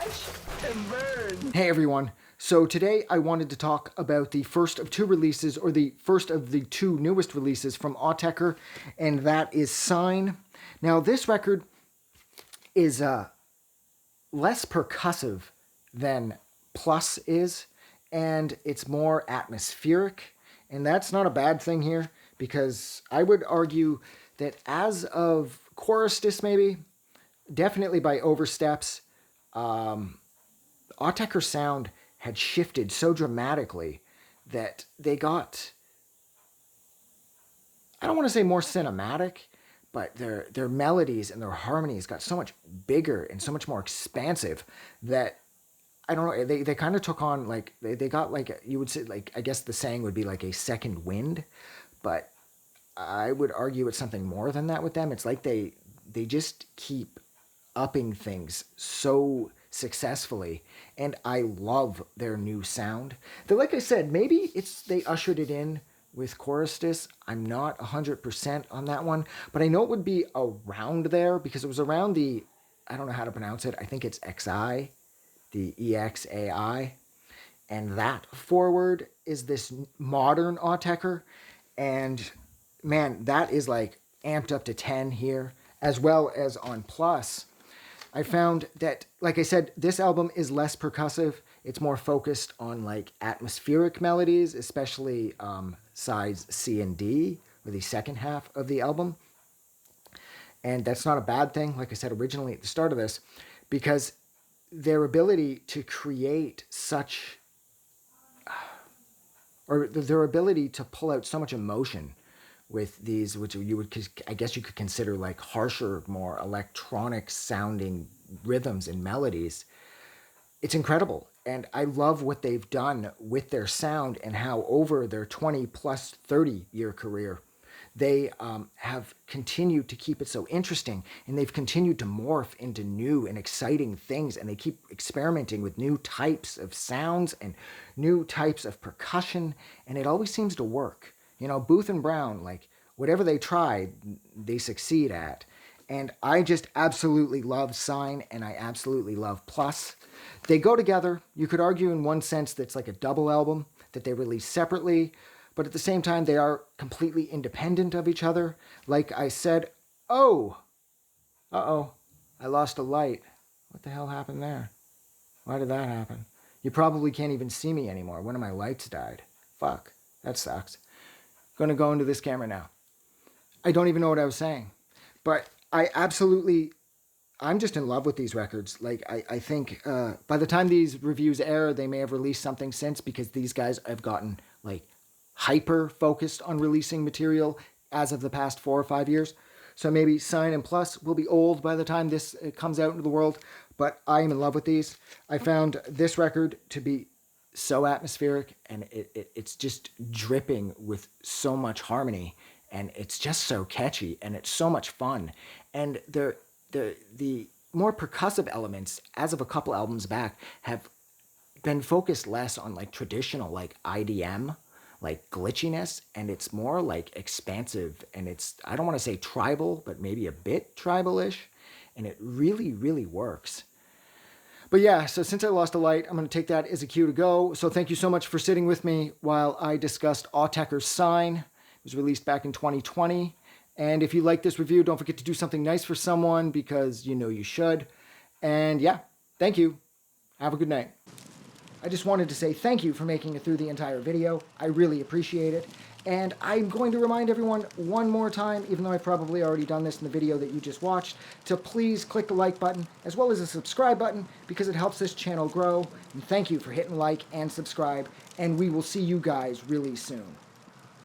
Watch and burn. Hey everyone, so today I wanted to talk about the first of two releases, or the first of the two newest releases from Autechre, and that is Sign. Now this record is less percussive than Plus is, and it's more atmospheric, and that's not a bad thing here, because I would argue that as of Chorus maybe, definitely by Oversteps, Autechre's sound had shifted so dramatically that they got, I don't want to say more cinematic, but their melodies and their harmonies got so much bigger and so much more expansive that, I don't know, they kind of took on, like, they got, like, you would say, like, I guess the saying would be like a second wind, but I would argue it's something more than that with them. It's like they just keep upping things so successfully, and I love their new sound. Like I said, maybe they ushered it in with Chorus. I'm not 100% on that one, but I know it would be around there because it was around the, I don't know how to pronounce it, I think it's XI, the EXAI, and that forward is this modern Autechre, and man, that is like amped up to 10 here, as well as on Plus. I found that, like I said, this album is less percussive. It's more focused on like atmospheric melodies, especially sides C and D, or the second half of the album. And that's not a bad thing, like I said originally at the start of this, because their ability to create such, or their ability to pull out so much emotion with these, which you would, I guess you could consider like harsher, more electronic sounding rhythms and melodies. It's incredible. And I love what they've done with their sound and how over their 20 plus 30 year career, they have continued to keep it so interesting, and they've continued to morph into new and exciting things, and they keep experimenting with new types of sounds and new types of percussion, and it always seems to work. You know, Booth and Brown, like, whatever they try, they succeed at. And I just absolutely love Sign, and I absolutely love Plus. They go together. You could argue in one sense that's like a double album that they release separately, but at the same time, they are completely independent of each other. Like I said, oh, uh-oh, I lost a light. What the hell happened there? Why did that happen? You probably can't even see me anymore. One of my lights died. Fuck, that sucks. Going to go into this camera now. I don't even know what I was saying, but I'm just in love with these records. Like, I think by the time these reviews air, they may have released something since, because these guys have gotten like hyper focused on releasing material as of the past 4 or 5 years. So maybe Sign and Plus will be old by the time this comes out into the world, but I am in love with these. I found this record to be so atmospheric, and it's just dripping with so much harmony, and it's just so catchy, and it's so much fun. And the more percussive elements, as of a couple albums back, have been focused less on like traditional like IDM, like glitchiness, and it's more like expansive, and it's, I don't want to say tribal, but maybe a bit tribal-ish, and it really, really works. But yeah, so since I lost a light, I'm going to take that as a cue to go. So thank you so much for sitting with me while I discussed Autechre's Sign. It was released back in 2020. And if you like this review, don't forget to do something nice for someone, because you know you should. And yeah, thank you. Have a good night. I just wanted to say thank you for making it through the entire video. I really appreciate it. And I'm going to remind everyone one more time, even though I've probably already done this in the video that you just watched, to please click the like button as well as the subscribe button, because it helps this channel grow. And thank you for hitting like and subscribe, and we will see you guys really soon.